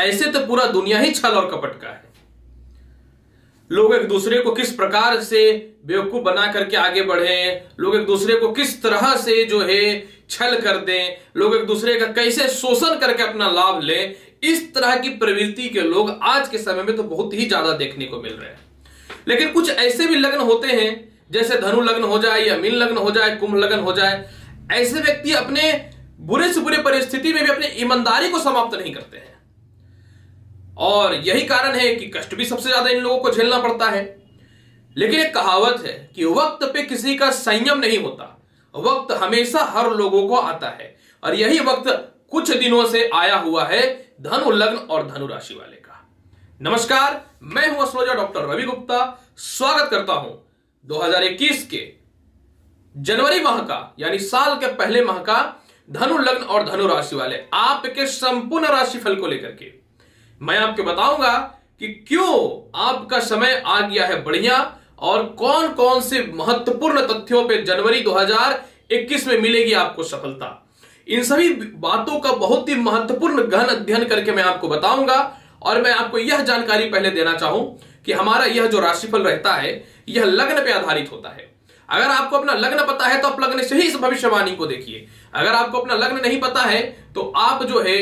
ऐसे तो पूरा दुनिया ही छल और कपट का है। लोग एक दूसरे को किस प्रकार से बेवकूफ बना करके आगे बढ़े, लोग एक दूसरे को किस तरह से जो है छल कर दें, लोग एक दूसरे का कैसे शोषण करके अपना लाभ लें, इस तरह की प्रवृत्ति के लोग आज के समय में तो बहुत ही ज्यादा देखने को मिल रहे हैं। लेकिन कुछ ऐसे भी लग्न होते हैं, जैसे धनु लग्न हो जाए या मीन लग्न हो जाए, कुंभ लग्न हो जाए, ऐसे व्यक्ति अपने बुरे से बुरे परिस्थिति में भी अपनी ईमानदारी को समाप्त नहीं करते हैं। और यही कारण है कि कष्ट भी सबसे ज्यादा इन लोगों को झेलना पड़ता है। लेकिन एक कहावत है कि वक्त पे किसी का संयम नहीं होता, वक्त हमेशा हर लोगों को आता है। और यही वक्त कुछ दिनों से आया हुआ है धनु लग्न और धनु राशि वाले का। नमस्कार, मैं हूं एस्ट्रोलॉजर डॉक्टर रवि गुप्ता। स्वागत करता हूं 2021 के जनवरी माह का, यानी साल के पहले माह का धनु लग्न और धनु राशि वाले आपके संपूर्ण राशिफल को लेकर के मैं आपको बताऊंगा कि क्यों आपका समय आ गया है बढ़िया, और कौन कौन से महत्वपूर्ण तथ्यों पे जनवरी 2021 में मिलेगी आपको सफलता। इन सभी बातों का बहुत ही महत्वपूर्ण गहन अध्ययन करके मैं आपको बताऊंगा। और मैं आपको यह जानकारी पहले देना चाहूं कि हमारा यह जो राशिफल रहता है यह लग्न पे आधारित होता है। अगर आपको अपना लग्न पता है तो आप लग्न से ही इस भविष्यवाणी को देखिए। अगर आपको अपना लग्न नहीं पता है तो आप जो है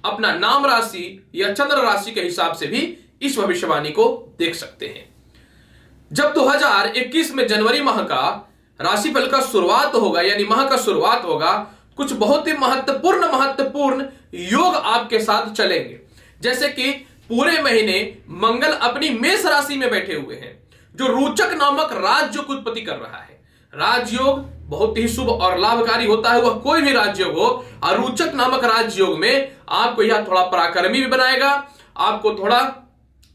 अपना नाम राशि या चंद्र राशि के हिसाब से भी इस भविष्यवाणी को देख सकते हैं। जब 2021 में जनवरी माह का राशिफल का शुरुआत होगा, यानी माह का शुरुआत होगा, कुछ बहुत ही महत्वपूर्ण योग आपके साथ चलेंगे। जैसे कि पूरे महीने मंगल अपनी मेष राशि में बैठे हुए हैं, जो रोचक नामक राजयोग की उत्पत्ति कर रहा है। राजयोग बहुत ही शुभ और लाभकारी होता है, वह कोई भी राजयोग हो। और रोचक नामक राजयोग में आपको यह थोड़ा पराक्रमी भी बनाएगा, आपको थोड़ा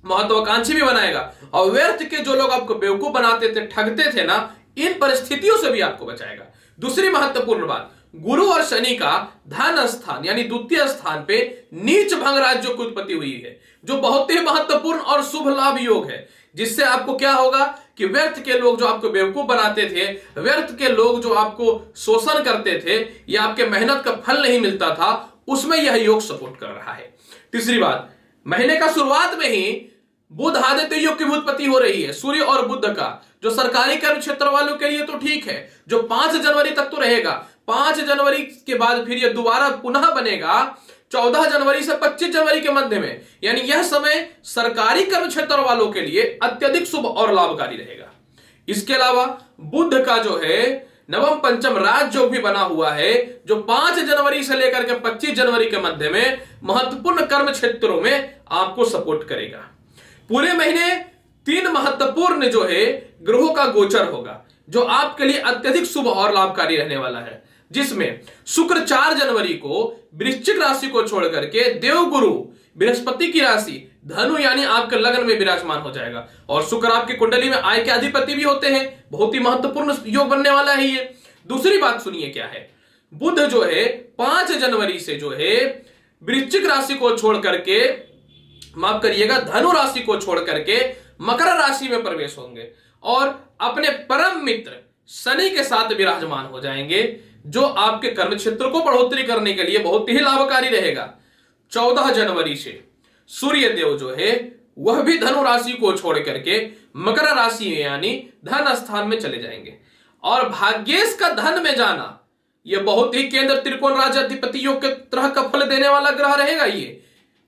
महत्वाकांक्षी भी बनाएगा, और व्यर्थ के जो लोग आपको बेवकूफ बनाते थे, ठगते थे ना, इन परिस्थितियों से भी आपको बचाएगा। दूसरी महत्वपूर्ण बात, गुरु और शनि का धन स्थान यानी द्वितीय स्थान पे नीच भंग राजयोग की उत्पत्ति हुई है, जो बहुत ही महत्वपूर्ण और शुभ लाभ योग है। जिससे आपको क्या होगा कि व्यर्थ के लोग जो आपको बेवकूफ बनाते थे, व्यर्थ के लोग जो आपको शोषण करते थे या आपके मेहनत का फल नहीं मिलता था, उसमें यह योग सपोर्ट कर रहा है। तीसरी बात, महीने का शुरुआत में ही बुध आदित्य योग की उत्पत्ति हो रही है, सूर्य और बुध का, जो सरकारी कर्म क्षेत्र वालों के लिए तो ठीक है, जो 5 जनवरी तक तो रहेगा। 5 जनवरी के बाद फिर यह दोबारा पुनः बनेगा 14 जनवरी से 25 जनवरी के मध्य में। यानी यह समय सरकारी कर्म क्षेत्र वालों के लिए अत्यधिक शुभ और लाभकारी रहेगा। इसके अलावा बुध का जो है नवम पंचम राजयोग भी बना हुआ है, जो 5 जनवरी से लेकर के 25 जनवरी के मध्य में महत्वपूर्ण कर्म क्षेत्रों में आपको सपोर्ट करेगा। पूरे महीने 3 महत्वपूर्ण जो है ग्रहों का गोचर होगा, जो आपके लिए अत्यधिक शुभ और लाभकारी रहने वाला है। जिसमें शुक्र 4 जनवरी को वृश्चिक राशि को छोड़ करके देवगुरु बृहस्पति की राशि धनु यानी आपके लग्न में विराजमान हो जाएगा। और शुक्र आपकी कुंडली में आय के अधिपति भी होते हैं, बहुत ही महत्वपूर्ण योग बनने वाला है ये। दूसरी बात सुनिए क्या है, बुध जो है 5 जनवरी से जो है वृश्चिक राशि को छोड़ करके, माफ करिएगा, धनु राशि को छोड़ करके मकर राशि में प्रवेश होंगे और अपने परम मित्र शनि के साथ विराजमान हो जाएंगे, जो आपके कर्म क्षेत्र को बढ़ोतरी करने के लिए बहुत ही लाभकारी रहेगा। 14 जनवरी से सूर्य देव जो है वह भी धनु राशि को छोड़ करके मकर राशि में यानी धन स्थान में चले जाएंगे। और भाग्येश का धन में जाना यह बहुत ही केंद्र त्रिकोण राजाधिपति योग के तरह का फल देने वाला ग्रह रहेगा ये।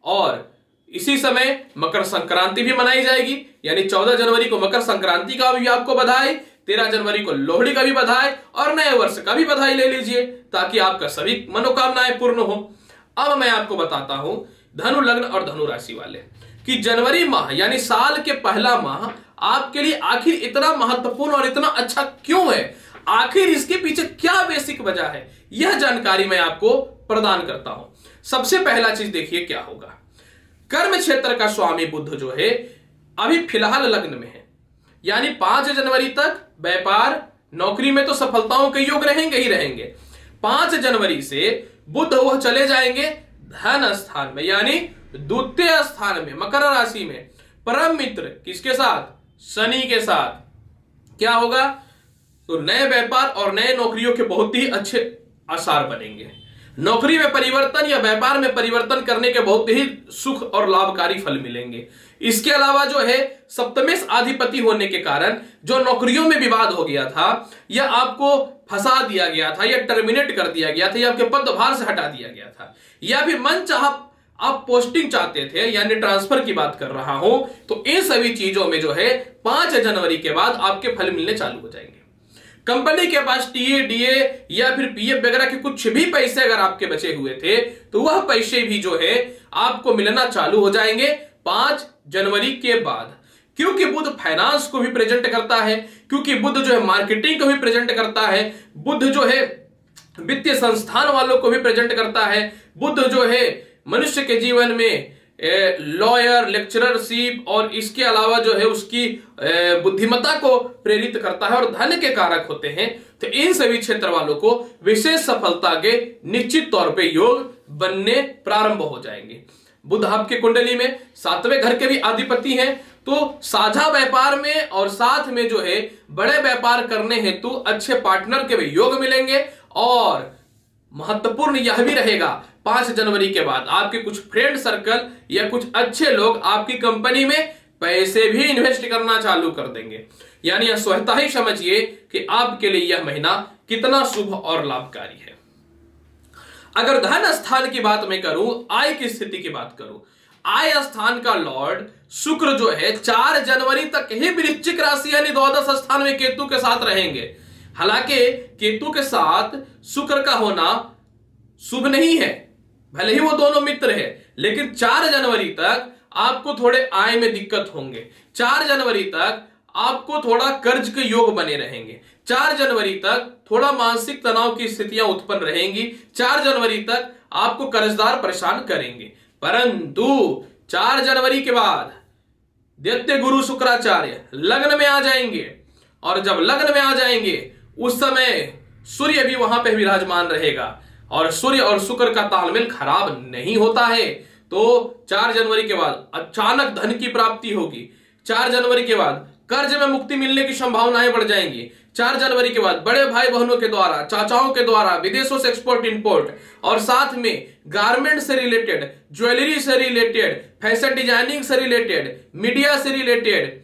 और इसी समय मकर संक्रांति भी मनाई जाएगी, यानी 14 जनवरी को मकर संक्रांति का भी आपको बधाई, 13 जनवरी को लोहड़ी का भी बधाई और नए वर्ष का भी बधाई ले लीजिए, ताकि आपका सभी मनोकामनाएं पूर्ण हो। अब मैं आपको बताता हूं धनु लग्न और धनु राशि वाले कि जनवरी माह यानी साल के पहला माह आपके लिए आखिर इतना महत्वपूर्ण और इतना अच्छा क्यों है, आखिर इसके पीछे क्या बेसिक वजह है, यह जानकारी मैं आपको प्रदान करता हूं। सबसे पहला चीज देखिए क्या होगा, कर्म क्षेत्र का स्वामी बुध जो है अभी फिलहाल लग्न में है, यानी 5 जनवरी तक व्यापार नौकरी में तो सफलताओं के योग रहेंगे ही रहेंगे। 5 जनवरी से बुध वह चले जाएंगे धन स्थान में, यानी द्वितीय स्थान में मकर राशि में, परम मित्र किसके साथ, शनि के साथ। क्या होगा, तो नए व्यापार और नए नौकरियों के बहुत ही अच्छे आसार बनेंगे। नौकरी में परिवर्तन या व्यापार में परिवर्तन करने के बहुत ही सुख और लाभकारी फल मिलेंगे। इसके अलावा जो है सप्तमेश अधिपति होने के कारण जो नौकरियों में विवाद हो गया था या आपको फंसा दिया गया था या टर्मिनेट कर दिया गया था या आपके पदभार से हटा दिया गया था या फिर मनचाहा आप पोस्टिंग चाहते थे यानी ट्रांसफर की बात कर रहा हूं, तो इन सभी चीजों में जो है 5 जनवरी के बाद आपके फल मिलने चालू हो जाएंगे। कंपनी के पास टीए डीए या फिर पीएफ वगैरह के कुछ भी पैसे अगर आपके बचे हुए थे तो वह पैसे भी जो है आपको मिलना चालू हो जाएंगे 5 जनवरी के बाद, क्योंकि बुध फाइनेंस को भी प्रेजेंट करता है, क्योंकि बुध जो है मार्केटिंग को भी प्रेजेंट करता है, बुध जो है वित्तीय संस्थान वालों को भी प्रेजेंट करता है, बुध जो है मनुष्य के जीवन में लॉयर लेक्चररशिप और इसके अलावा जो है उसकी बुद्धिमत्ता को प्रेरित करता है और धन के कारक होते हैं। तो इन सभी क्षेत्र वालों को विशेष सफलता के निश्चित तौर पे योग बनने प्रारंभ हो जाएंगे। बुध आपके कुंडली में 7वें घर के भी अधिपति हैं, तो साझा व्यापार में और साथ में जो है बड़े व्यापार करने हेतु अच्छे पार्टनर के भी योग मिलेंगे। और महत्वपूर्ण यह भी रहेगा 5 जनवरी के बाद आपके कुछ फ्रेंड सर्कल या कुछ अच्छे लोग आपकी कंपनी में पैसे भी इन्वेस्ट करना चालू कर देंगे। यानी यह स्वतः ही समझिए कि आपके लिए यह महीना कितना शुभ और लाभकारी है। अगर धन स्थान की बात मैं करूं, आय की स्थिति की बात करूं, आय स्थान का लॉर्ड शुक्र जो है 4 जनवरी तक ही वृश्चिक राशि यानी द्वादश स्थान में केतु के साथ रहेंगे। हालांकि केतु के साथ शुक्र का होना शुभ नहीं है, भले ही वो दोनों मित्र है, लेकिन 4 जनवरी तक आपको थोड़े आय में दिक्कत होंगे। 4 जनवरी तक आपको थोड़ा कर्ज के योग बने रहेंगे। 4 जनवरी तक थोड़ा मानसिक तनाव की स्थितियां उत्पन्न रहेंगी। 4 जनवरी तक आपको कर्जदार परेशान करेंगे। परंतु 4 जनवरी के बाद दैत्य गुरु शुक्राचार्य लग्न में आ जाएंगे और जब लग्न में आ जाएंगे उस समय सूर्य भी वहां पे विराजमान रहेगा और सूर्य और शुक्र का तालमेल खराब नहीं होता है। तो 4 जनवरी के बाद अचानक धन की प्राप्ति होगी। 4 जनवरी के बाद कर्ज में मुक्ति मिलने की संभावनाएं बढ़ जाएंगी। 4 जनवरी के बाद बड़े भाई बहनों के द्वारा, चाचाओं के द्वारा विदेशों से एक्सपोर्ट इंपोर्ट और साथ में गारमेंट से रिलेटेड, ज्वेलरी से रिलेटेड, फैशन डिजाइनिंग से रिलेटेड, मीडिया से रिलेटेड,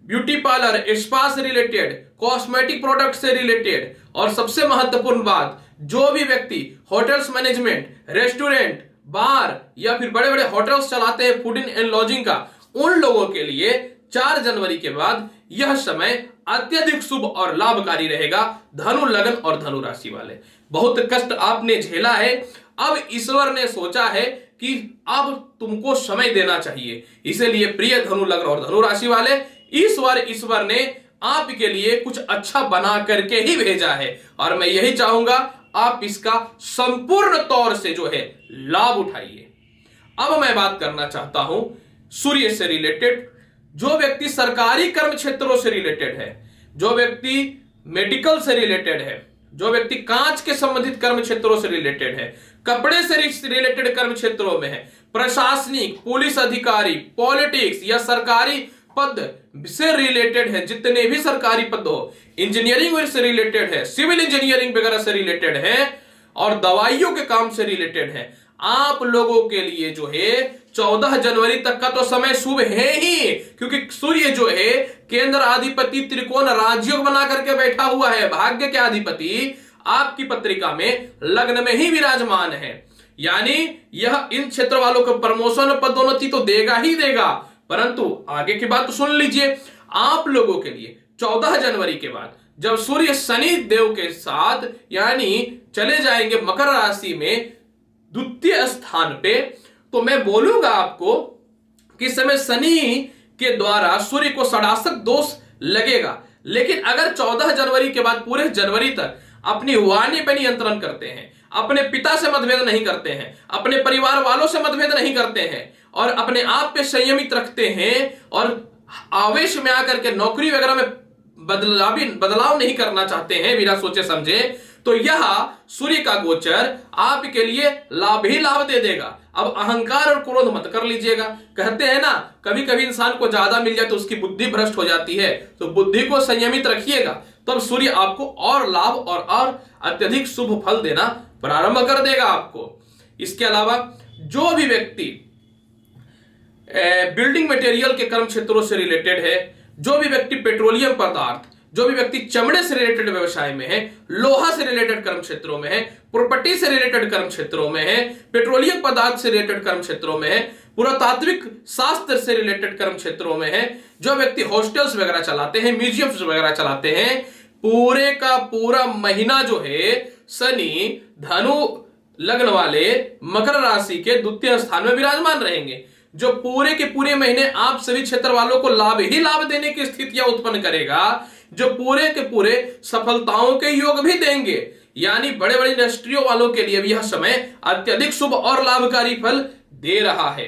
ब्यूटी पार्लर, स्पा से रिलेटेड, कॉस्मेटिक प्रोडक्ट से रिलेटेड और सबसे महत्वपूर्ण बात, जो भी व्यक्ति होटल्स मैनेजमेंट, रेस्टोरेंट, बार या फिर बड़े बड़े होटल्स चलाते हैं फूड एंड लॉजिंग का, उन लोगों के लिए 4 जनवरी के बाद यह समय अत्यधिक शुभ और लाभकारी रहेगा। धनु लग्न और धनु राशि वाले, बहुत कष्ट आपने झेला है, अब ईश्वर ने सोचा है कि अब तुमको समय देना चाहिए। इसीलिए प्रिय धनु लग्न और धनु राशि वाले, ईश्वर ने आपके लिए कुछ अच्छा बना करके ही भेजा है और मैं यही चाहूंगा आप इसका संपूर्ण तौर से जो है लाभ उठाइए। अब मैं बात करना चाहता हूं सूर्य से रिलेटेड। जो व्यक्ति सरकारी कर्म क्षेत्रों से रिलेटेड है, जो व्यक्ति मेडिकल से रिलेटेड है, जो व्यक्ति कांच के संबंधित कर्म क्षेत्रों से रिलेटेड है, कपड़े से रिलेटेड कर्म क्षेत्रों में है, प्रशासनिक, पुलिस अधिकारी, पॉलिटिक्स या सरकारी पद से रिलेटेड है, जितने भी सरकारी पद हो, इंजीनियरिंग से रिलेटेड है, सिविल इंजीनियरिंग वगैरह से रिलेटेड है और दवाइयों के काम से रिलेटेड है, आप लोगों के लिए जो है 14 जनवरी तक का तो समय शुभ है ही, क्योंकि सूर्य जो है केंद्र अधिपति त्रिकोण राजयोग बना करके बैठा हुआ है, भाग्य के अधिपति आपकी पत्रिका में लग्न में ही विराजमान है। यानी यह इन क्षेत्र वालों को प्रमोशन पदोन्नति तो देगा ही देगा, परंतु आगे की बात तो सुन लीजिए। आप लोगों के लिए 14 जनवरी के बाद जब सूर्य शनि देव के साथ यानी चले जाएंगे मकर राशि में द्वितीय स्थान पे, तो मैं बोलूंगा आपको कि समय शनि के द्वारा सूर्य को षडाष्टक दोष लगेगा। लेकिन अगर 14 जनवरी के बाद पूरे जनवरी तक अपनी वाणी पर नियंत्रण करते हैं, अपने पिता से मतभेद नहीं करते हैं, अपने परिवार वालों से मतभेद नहीं करते हैं और अपने आप पे संयमित रखते हैं और आवेश में आकर के नौकरी वगैरह में बदलाव नहीं करना चाहते हैं बिना सोचे समझे, तो यह सूर्य का गोचर आपके लिए लाभ ही लाभ दे देगा। अब अहंकार और क्रोध मत कर लीजिएगा। कहते हैं ना, कभी कभी इंसान को ज्यादा मिल जाए तो उसकी बुद्धि भ्रष्ट हो जाती है, तो बुद्धि को संयमित रखिएगा, तब सूर्य आपको और लाभ और अत्यधिक शुभ फल देना प्रारंभ कर देगा आपको। इसके अलावा जो भी व्यक्ति बिल्डिंग मटेरियल के कर्म क्षेत्रों से रिलेटेड है, जो भी व्यक्ति पेट्रोलियम पदार्थ, जो भी व्यक्ति चमड़े से रिलेटेड व्यवसाय में है, लोहा से रिलेटेड कर्म क्षेत्रों में है, प्रॉपर्टी से रिलेटेड कर्म क्षेत्रों में है, पेट्रोलियम पदार्थ से रिलेटेड कर्म क्षेत्रों में है, पुरातात्विक शास्त्र से रिलेटेड कर्म क्षेत्रों में है, जो व्यक्ति हॉस्टल्स वगैरह चलाते हैं, म्यूजियम्स वगैरह चलाते हैं, पूरे का पूरा महीना जो है शनि धनु लग्न वाले मकर राशि के द्वितीय स्थान में विराजमान रहेंगे, जो पूरे के पूरे महीने आप सभी क्षेत्र वालों को लाभ ही लाभ देने की स्थितियां उत्पन्न करेगा, जो पूरे के पूरे सफलताओं के योग भी देंगे। यानी बड़े बड़े इंडस्ट्रियों वालों के लिए भी यह समय अत्यधिक शुभ और लाभकारी फल दे रहा है।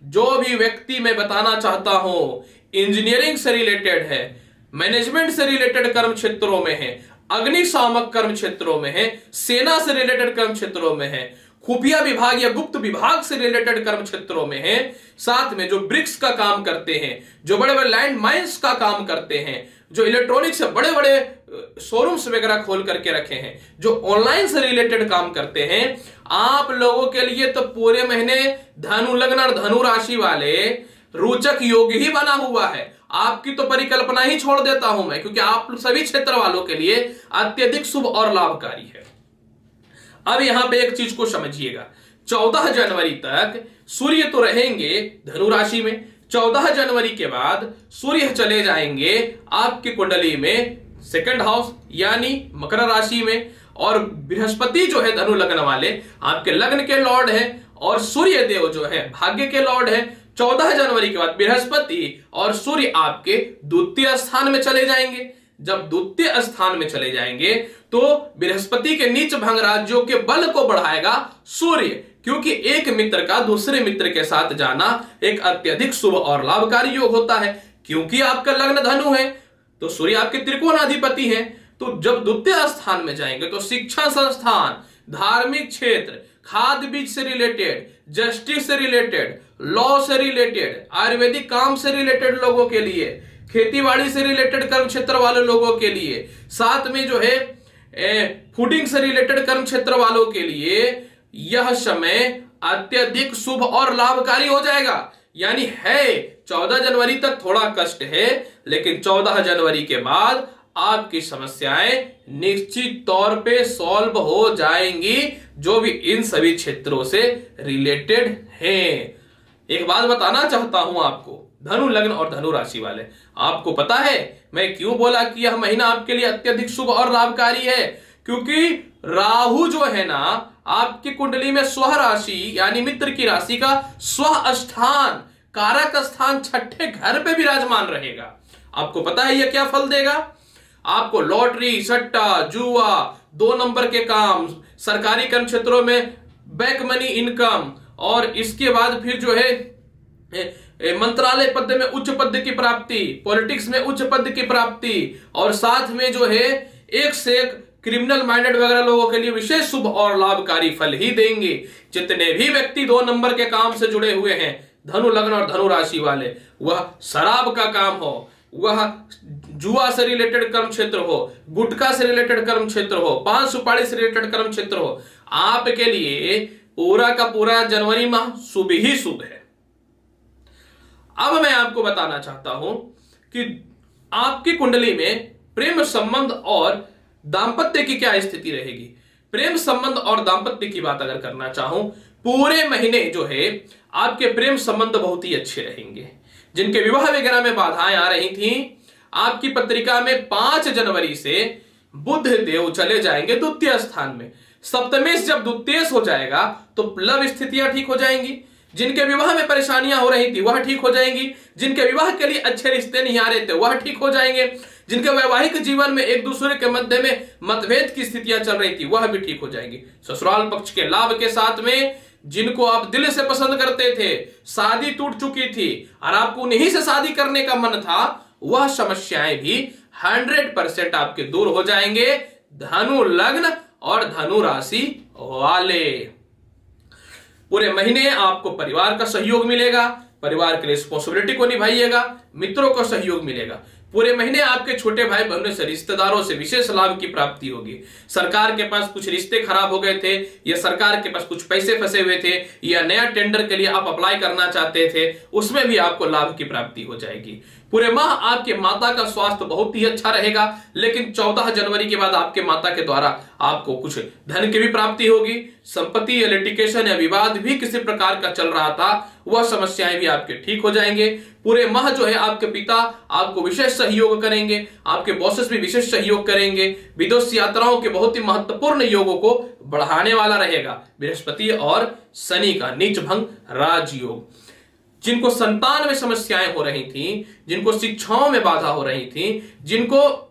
जो भी व्यक्ति मैं बताना चाहता हूं इंजीनियरिंग से रिलेटेड है, मैनेजमेंट से रिलेटेड कर्म क्षेत्रों में है, अग्निशामक कर्म क्षेत्रों में है, सेना से रिलेटेड कर्म क्षेत्रों में है, खुफिया विभाग या गुप्त विभाग से रिलेटेड कर्म क्षेत्रों में है, साथ में जो ब्रिक्स का काम करते हैं, जो बड़े बड़े लैंड माइंस का काम करते हैं, जो इलेक्ट्रॉनिक्स से बड़े बड़े शोरूम्स वगैरह खोल करके रखे हैं, जो ऑनलाइन से रिलेटेड काम करते हैं, आप लोगों के लिए तो पूरे महीने धनु लग्न और धनु राशि वाले रोचक योग ही बना हुआ है। आपकी तो परिकल्पना ही छोड़ देता हूं मैं, क्योंकि आप सभी क्षेत्र वालों के लिए अत्यधिक शुभ और लाभकारी है। अब यहां पे एक चीज को समझिएगा, 14 जनवरी तक सूर्य तो रहेंगे धनु राशि में, 14 जनवरी के बाद सूर्य चले जाएंगे आपकी कुंडली में सेकंड हाउस यानी मकर राशि में, और बृहस्पति जो है धनु लग्न वाले आपके लग्न के लॉर्ड है, और सूर्य देव जो है भाग्य के लॉर्ड है। 14 जनवरी के बाद बृहस्पति और सूर्य आपके द्वितीय स्थान में चले जाएंगे। जब द्वितीय स्थान में चले जाएंगे तो बृहस्पति के नीच भंग राज्यों के बल को बढ़ाएगा सूर्य, क्योंकि एक मित्र का दूसरे मित्र के साथ जाना एक अत्यधिक शुभ और लाभकारी योग होता है। क्योंकि आपका लग्न धनु है तो सूर्य आपके त्रिकोणाधिपति है, तो जब द्वितीय स्थान में जाएंगे तो शिक्षा संस्थान, धार्मिक क्षेत्र, खाद्य बीज से रिलेटेड, जस्टिस से रिलेटेड, लॉ से रिलेटेड, आयुर्वेदिक काम से रिलेटेड लोगों के लिए, खेतीबाड़ी से रिलेटेड कर्म क्षेत्र वाले लोगों के लिए, साथ में जो है फूडिंग से रिलेटेड कर्म क्षेत्र वालों के लिए यह समय अत्यधिक शुभ और लाभकारी हो जाएगा। यानी है 14 जनवरी तक थोड़ा कष्ट है, लेकिन 14 जनवरी के बाद आपकी समस्याएं निश्चित तौर पे सॉल्व हो जाएंगी, जो भी इन सभी क्षेत्रों से रिलेटेड हैं। एक बात बताना चाहता हूं आपको, धनु लग्न और धनु राशि वाले, आपको पता है मैं क्यों बोला कि यह महीना आपके लिए अत्यधिक शुभ और लाभकारी है? क्योंकि राहु जो है ना आपकी कुंडली में स्व राशि यानी मित्र की राशि का स्व स्थान, कारक स्थान, छठे घर पे विराजमान रहेगा। आपको पता है यह क्या फल देगा? आपको लॉटरी, सट्टा, जुआ, 2 नंबर के काम, सरकारी कर्म क्षेत्रों में बैक मनी इनकम, और इसके बाद फिर जो है मंत्रालय पद में उच्च पद की प्राप्ति, पॉलिटिक्स में उच्च पद की प्राप्ति, और साथ में जो है एक से एक क्रिमिनल माइंडेड वगैरह लोगों के लिए विशेष शुभ और लाभकारी फल ही देंगे। जितने भी व्यक्ति 2 नंबर के काम से जुड़े हुए हैं, धनु लग्न और धनु राशि वाले, वह शराब का काम हो, वह जुआ से रिलेटेड कर्म क्षेत्र हो, गुटखा से रिलेटेड कर्म क्षेत्र हो, पान सुपारी से रिलेटेड कर्म क्षेत्र हो, आपके लिए पूरा का पूरा जनवरी माह शुभ ही शुभ है। अब मैं आपको बताना चाहता हूं कि आपकी कुंडली में प्रेम संबंध और दांपत्य की क्या स्थिति रहेगी। प्रेम संबंध और दांपत्य की बात अगर करना चाहूं, पूरे महीने जो है आपके प्रेम संबंध बहुत ही अच्छे रहेंगे। जिनके विवाह वगैरह में बाधाएं आ रही थी, आपकी पत्रिका में 5 जनवरी से बुध देव चले जाएंगे द्वितीय स्थान में। सप्तमेश जब द्वितीय हो जाएगा तो लव स्थितियां ठीक हो जाएंगी। जिनके विवाह में परेशानियां हो रही थी वह ठीक हो जाएंगी। जिनके विवाह के लिए अच्छे रिश्ते नहीं आ रहे थे वह ठीक हो जाएंगे। जिनके वैवाहिक जीवन में एक दूसरे के मध्य में मतभेद की स्थितियां चल रही थी वह भी ठीक हो जाएंगी। ससुराल पक्ष के लाभ के साथ में जिनको आप दिल से पसंद करते थे, शादी टूट चुकी थी और आपको उन्हीं से शादी करने का मन था, वह समस्याएं भी 100% आपके दूर हो जाएंगे। धनु लग्न और धनु राशि वाले पूरे महीने आपको परिवार का सहयोग मिलेगा, परिवार के रिस्पॉन्सिबिलिटी को निभाइएगा, मित्रों का सहयोग मिलेगा। पूरे महीने आपके छोटे भाई बहनों से, रिश्तेदारों से विशेष लाभ की प्राप्ति होगी। सरकार के पास कुछ रिश्ते खराब हो गए थे, या सरकार के पास कुछ पैसे फंसे हुए थे, या नया टेंडर के लिए आप अप्लाई करना चाहते थे, उसमें भी आपको लाभ की प्राप्ति हो जाएगी। पूरे माह आपके माता का स्वास्थ्य बहुत ही अच्छा रहेगा, लेकिन 14 जनवरी के बाद आपके माता के द्वारा आपको कुछ धन की भी प्राप्ति होगी। संपत्ति या लिटिगेशन या विवाद भी किसी प्रकार का चल रहा था, वह समस्याएं भी आपके ठीक हो जाएंगे। पूरे माह जो है आपके पिता आपको विशेष सहयोग करेंगे, आपके बॉसेस भी विशेष सहयोग करेंगे। विदेश यात्राओं के बहुत ही महत्वपूर्ण योगों को बढ़ाने वाला रहेगा बृहस्पति और शनि का नीच भंग राजयोग। जिनको संतान में समस्याएं हो रही थी, जिनको शिक्षाओं में बाधा हो रही थी, जिनको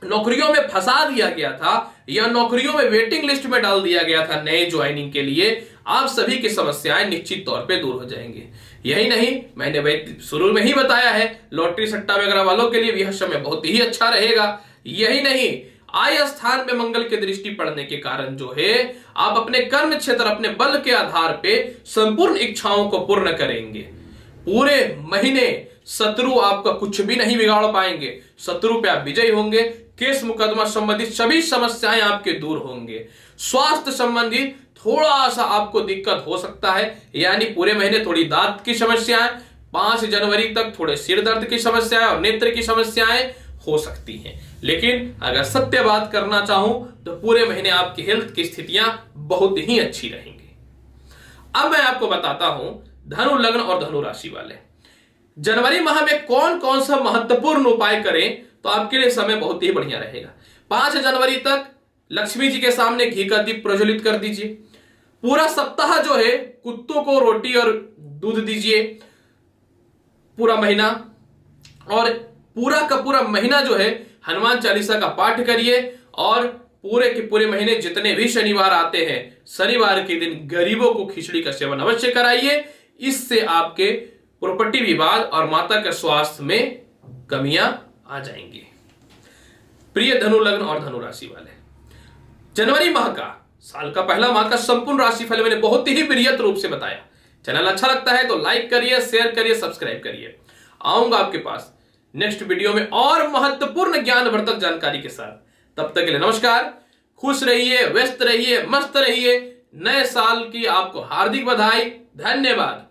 नौकरियों में फंसा दिया गया था या नौकरियों में वेटिंग लिस्ट में डाल दिया गया था नए ज्वाइनिंग के लिए, आप सभी की समस्याएं निश्चित तौर पे दूर हो जाएंगी। यही नहीं, मैंने शुरू में ही बताया है, लॉटरी सट्टा वगैरह वालों के लिए भी यह समय बहुत ही अच्छा रहेगा। यही नहीं, आय स्थान में मंगल की दृष्टि पड़ने के कारण जो है आप अपने कर्म क्षेत्र, अपने बल के आधार पे संपूर्ण इच्छाओं को पूर्ण करेंगे। पूरे महीने शत्रु आपका कुछ भी नहीं बिगाड़ पाएंगे, शत्रु पे आप विजयी होंगे। केस मुकदमा संबंधित सभी समस्याएं आपके दूर होंगे। स्वास्थ्य संबंधित थोड़ा सा आपको दिक्कत हो सकता है, यानी पूरे महीने थोड़ी दांत की समस्याएं, 5 जनवरी तक थोड़े सिर दर्द की समस्याएं और नेत्र की समस्याएं हो सकती हैं। लेकिन अगर सत्य बात करना चाहूं तो पूरे महीने आपकी हेल्थ की स्थितियां बहुत ही अच्छी रहेंगी। अब मैं आपको बताता हूं धनु लग्न और धनु राशि वाले जनवरी माह में कौन कौन सा महत्वपूर्ण उपाय करें तो आपके लिए समय बहुत ही बढ़िया रहेगा। 5 जनवरी तक लक्ष्मी जी के सामने घी का दीप प्रज्वलित कर दीजिए। पूरा सप्ताह जो है कुत्तों को रोटी और दूध दीजिए पूरा महीना, और पूरा का पूरा महीना जो है हनुमान चालीसा का पाठ करिए। और पूरे के पूरे महीने जितने भी शनिवार आते हैं, शनिवार के दिन गरीबों को खिचड़ी का सेवन अवश्य कराइए। इससे आपके प्रॉपर्टी विवाद और माता के स्वास्थ्य में कमियां आ जाएंगी। प्रिय धनु लग्न और धनु राशि वाले, जनवरी माह का, साल का पहला माह का संपूर्ण राशि फल मैंने बहुत ही विस्तृत रूप से बताया। चैनल अच्छा लगता है तो लाइक करिए, शेयर करिए, सब्सक्राइब करिए। आऊंगा आपके पास नेक्स्ट वीडियो में और महत्वपूर्ण ज्ञानवर्धक जानकारी के साथ। तब तक के लिए नमस्कार, खुश रहिए, व्यस्त रहिए, मस्त रहिए। नए साल की आपको हार्दिक बधाई, धन्यवाद।